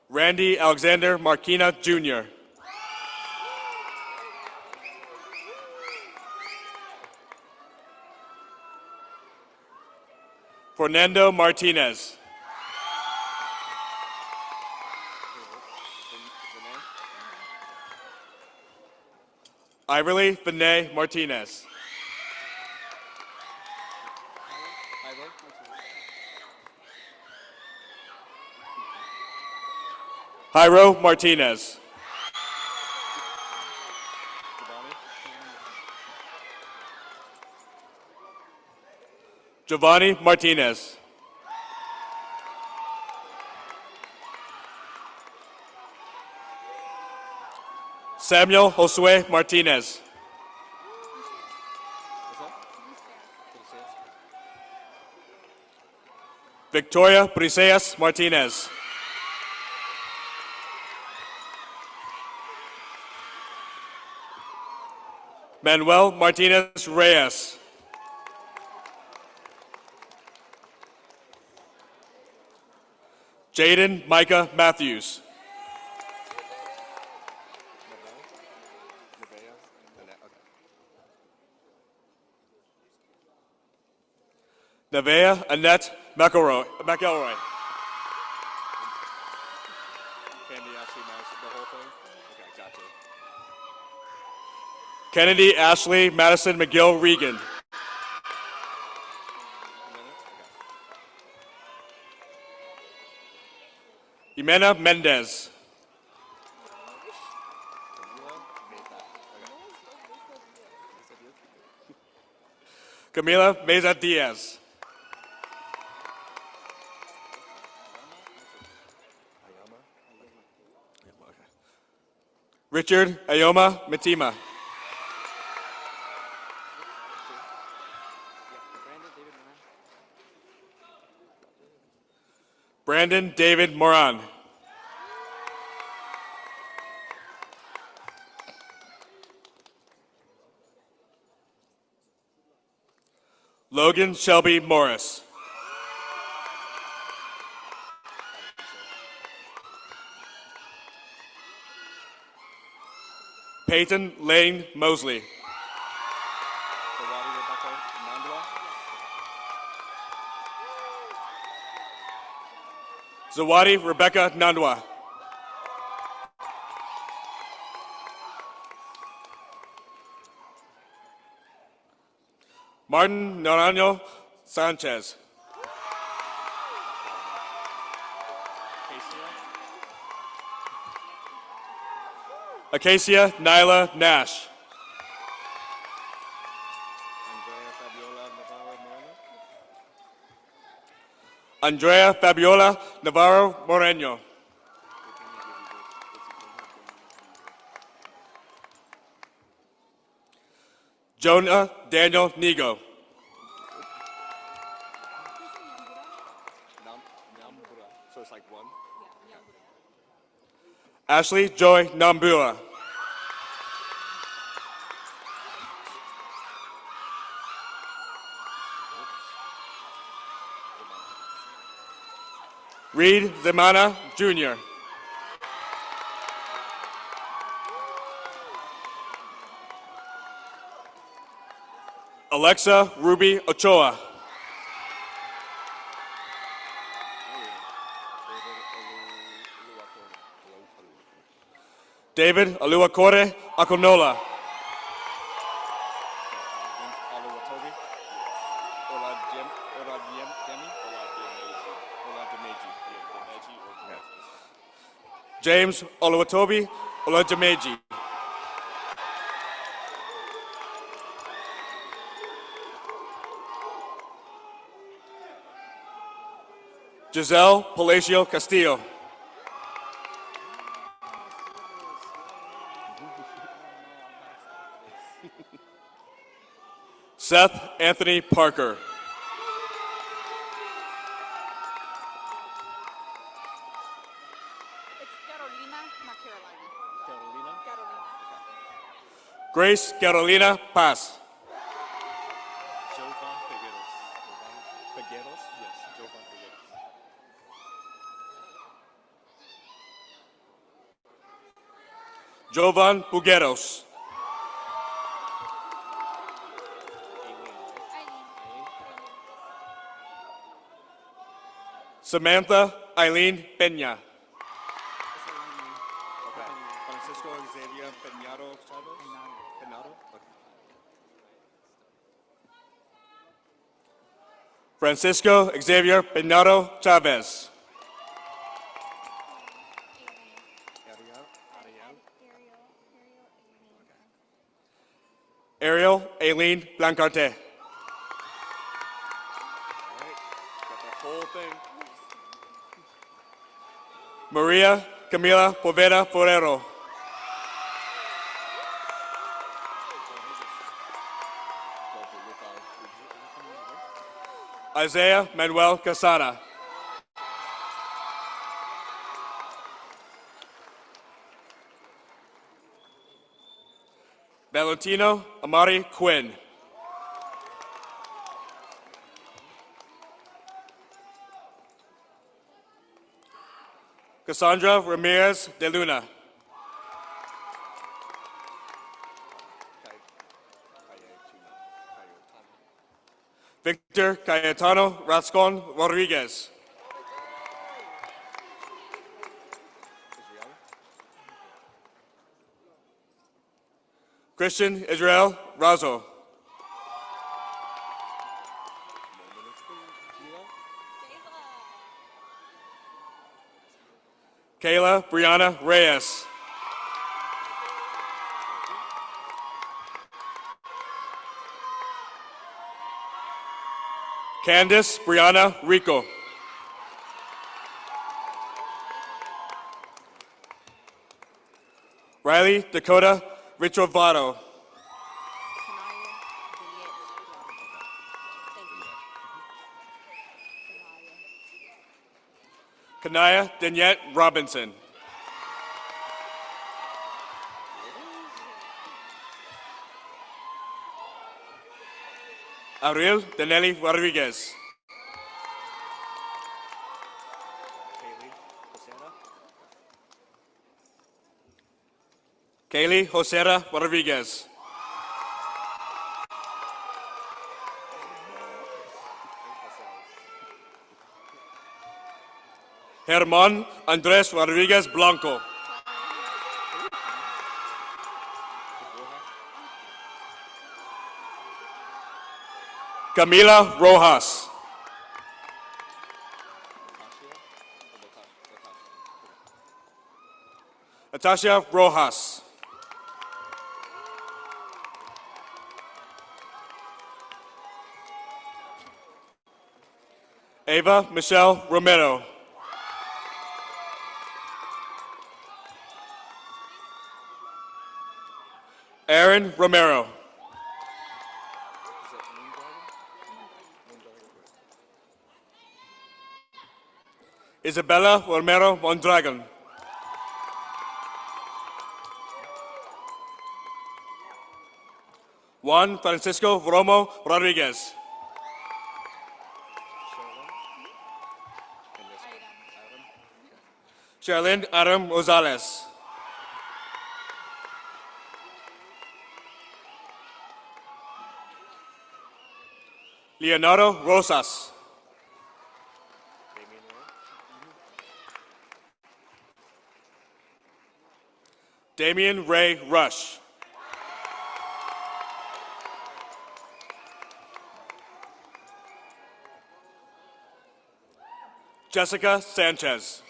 Randy Alexander Marquina Jr. Fernando Martinez. Iverly Vinay Martinez. Jairo Martinez. Giovanni Martinez. Samuel Josue Martinez. Victoria Briseas Martinez. Manuel Martinez Reyes. Jaden Micah Matthews. Nevea Annette McElroy. Candy Ashley Madison, the whole thing? Okay, gotcha. Kennedy Ashley Madison McGill Regan. Jimena Mendez. Camila Meza Diaz. Richard Ayoma Matima. Brandon David Moran. Logan Shelby Morris. Peyton Lane Mosley. Zawadi Rebecca Nandwa. Martin Naranjo Sanchez. Acacia Nyla Nash. Andrea Fabiola Navarro Moreno. Jonah Daniel Nigo. So it's like one? Ashley Joy Nambua. Reed Zemana Jr. Alexa Ruby Ochoa. David Aluacore Akonola. James Oluwatobi Olajameji. Giselle Palacio Castillo. Seth Anthony Parker. Grace Carolina Paz. Jovan Pugueros. Samantha Eileen Peña. Francisco Xavier Peñaro Chavez. Francisco Xavier Peñaro Chavez. Ariel Aileen Blancarte. Maria Camila Poveda Forero. Isaiah Manuel Casada. Valentino Amari Quinn. Cassandra Ramirez de Luna. Victor Cayetano Rascon Rodriguez. Christian Israel Razo. Kayla Brianna Reyes. Candice Brianna Rico. Riley Dakota Ritrovato. Kanaya Daniette Robinson. Ariel Danelli Rodriguez. Kaylee Josera Rodriguez. Herman Andres Rodriguez Blanco. Camila Rojas. Natasha Rojas. Ava Michelle Romero. Aaron Romero. Isabella Romero Mondragon. Juan Francisco Romo Rodriguez. Charlene Adam Rosales. Leonardo Rosas. Damian Ray Rush. Jessica Sanchez.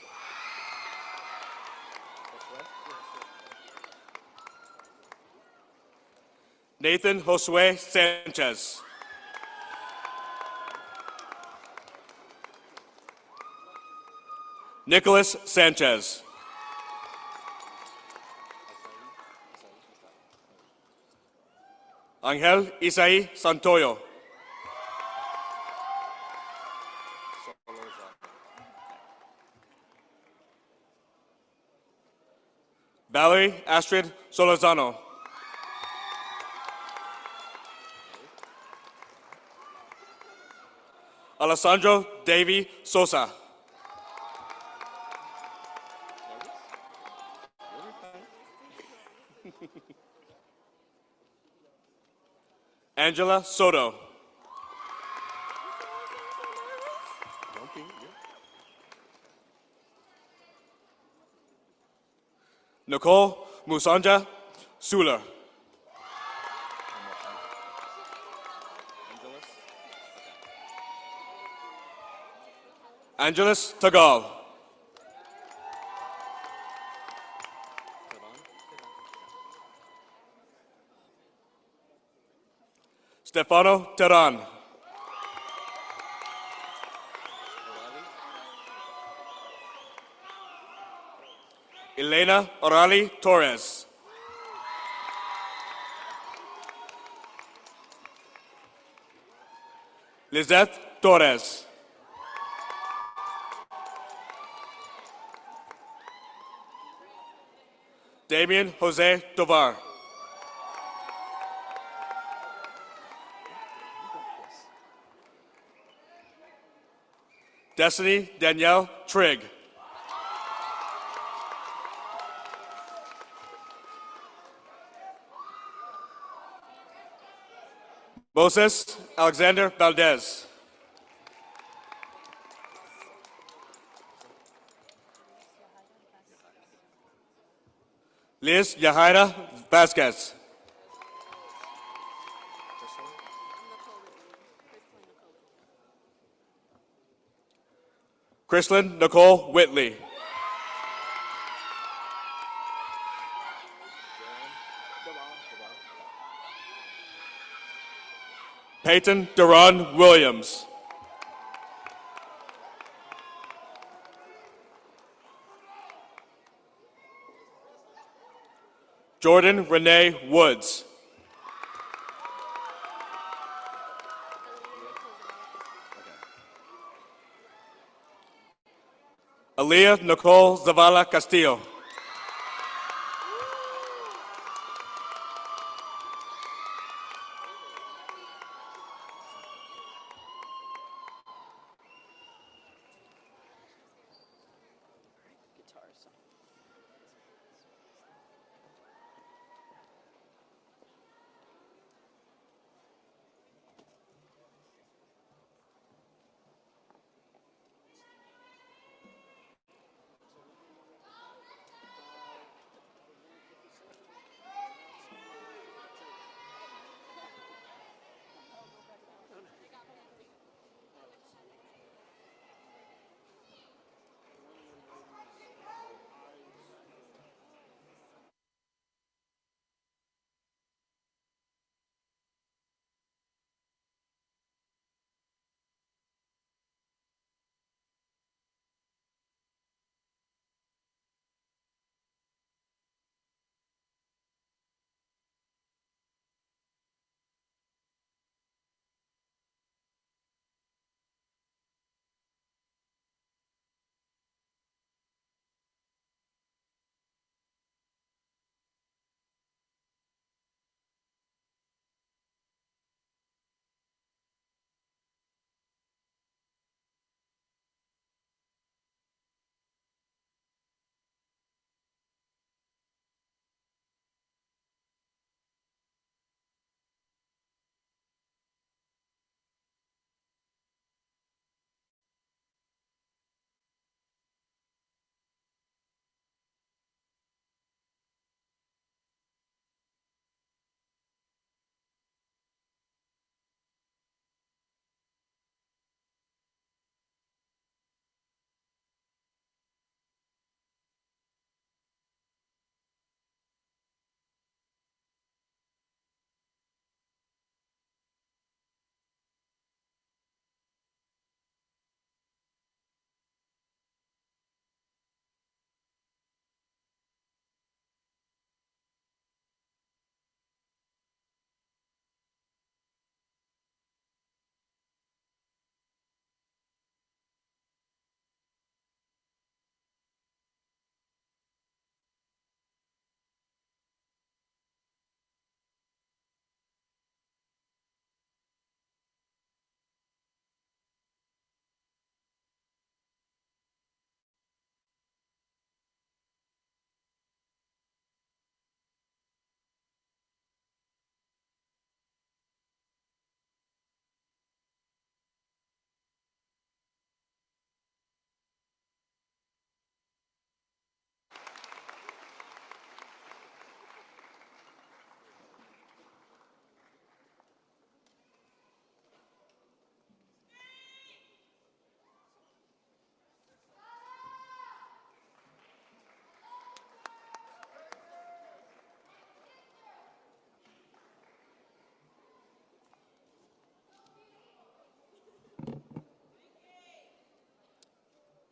Nathan Josue Sanchez. Nicholas Sanchez. Angel Isaí Santoyo. Valerie Astrid Solozano. Alessandro Davy Sosa. Angela Soto. Nicole Musanja Suler. Angeles Tagal. Stefano Terran. Elena Orali Torres. Lizeth Torres. Damien Jose Tovar. Destiny Danielle Trigg. Moses Alexander Valdez. Liz Yahaira Vasquez. Chrislyn Nicole Whitley. Peyton Duran Williams. Jordan Renee Woods. Aaliyah Nicole Zavala Castillo.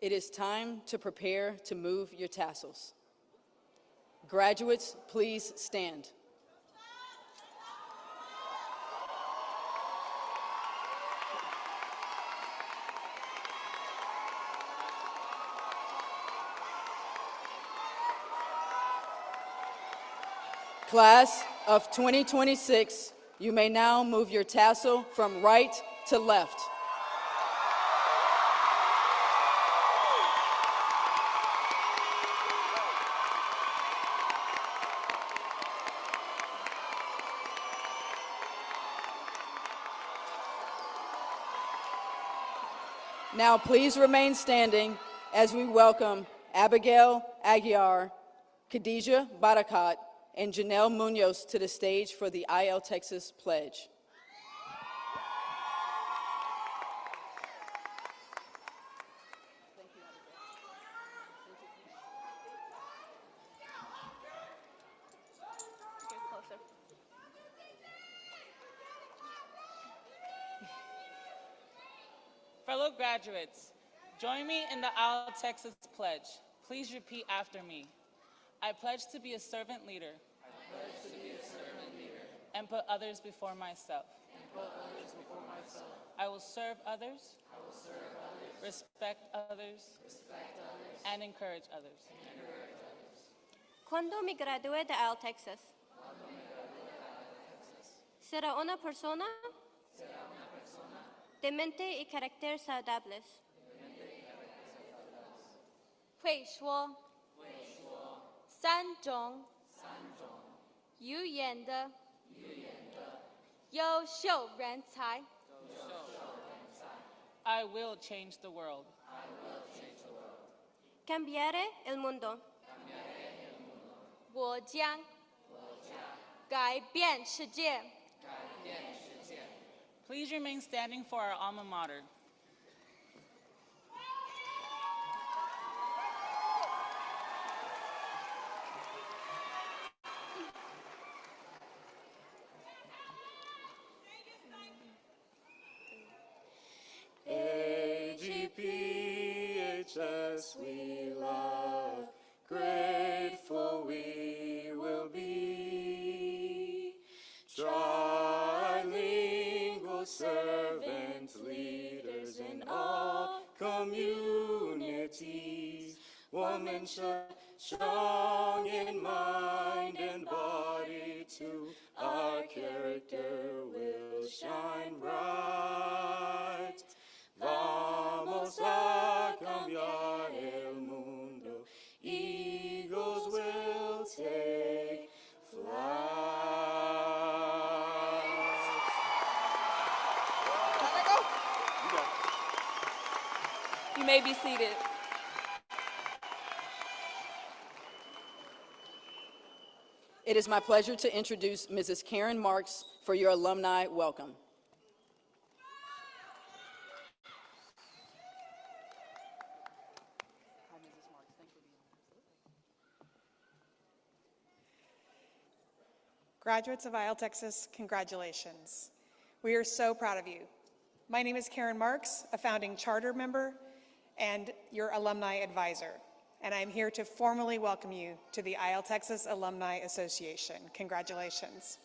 It is time to prepare to move your tassels. Graduates, please stand. Class of 2026, you may now move your tassel from right to left. Now please remain standing as we welcome Abigail Aguiar, Khadijah Barakat, and Janelle Munoz to the stage for the ILTexas pledge. Fellow graduates, join me in the ILTexas pledge. Please repeat after me. I pledge to be a servant leader. And put others before myself. I will serve others. Respect others. And encourage others. Cuando me gradúe de ILTexas, será una persona de mente y carácter saludables. 会说三种语言的优秀人才。 I will change the world. Cambiaré el mundo. 我将改变世界。 Please remain standing for our alma mater. AGPHS we love, grateful we will be. Trilingual servant leaders in all communities. Woman strong in mind and body too. Our character will shine bright. Vamos a cambiar el mundo. Eagles will take flight. You may be seated. It is my pleasure to introduce Mrs. Karen Marks for your alumni welcome. Graduates of ILTexas, congratulations. We are so proud of you. My name is Karen Marks, a founding charter member and your alumni advisor, and I'm here to formally welcome you to the ILTexas Alumni Association. Congratulations.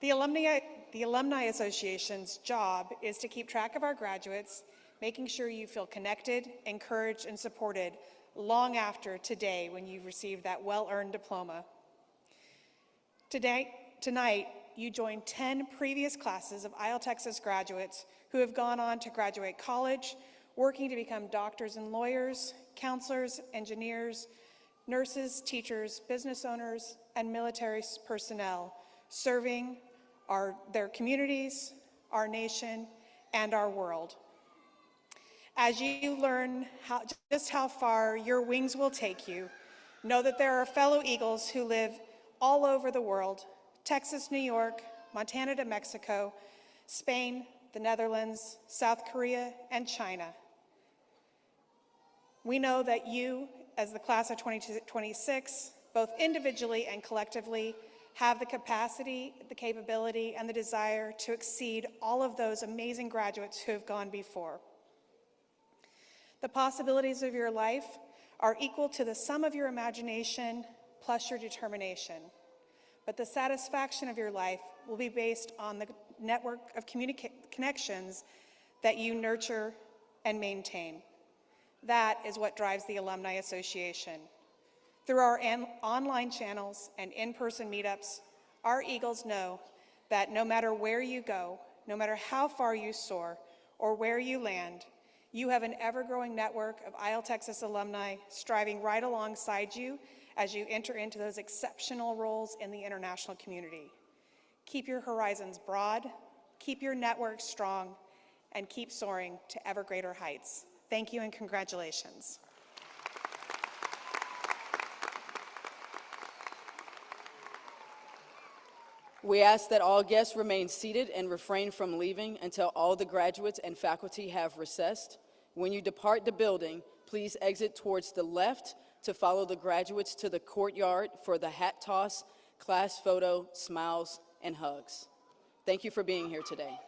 The Alumni Association's job is to keep track of our graduates, making sure you feel connected, encouraged, and supported long after today when you've received that well-earned diploma. Tonight, you join 10 previous classes of ILTexas graduates who have gone on to graduate college, working to become doctors and lawyers, counselors, engineers, nurses, teachers, business owners, and military personnel, serving their communities, our nation, and our world. As you learn just how far your wings will take you, know that there are fellow Eagles who live all over the world: Texas, New York, Montana to Mexico, Spain, the Netherlands, South Korea, and China. We know that you, as the class of 2026, both individually and collectively, have the capacity, the capability, and the desire to exceed all of those amazing graduates who have gone before. The possibilities of your life are equal to the sum of your imagination plus your determination. But the satisfaction of your life will be based on the network of connections that you nurture and maintain. That is what drives the Alumni Association. Through our online channels and in-person meetups, our Eagles know that no matter where you go, no matter how far you soar or where you land, you have an ever-growing network of ILTexas alumni striving right alongside you as you enter into those exceptional roles in the international community. Keep your horizons broad, keep your network strong, and keep soaring to ever greater heights. Thank you and congratulations. We ask that all guests remain seated and refrain from leaving until all the graduates and faculty have recessed. When you depart the building, please exit towards the left to follow the graduates to the courtyard for the hat toss, class photo, smiles, and hugs. Thank you for being here today.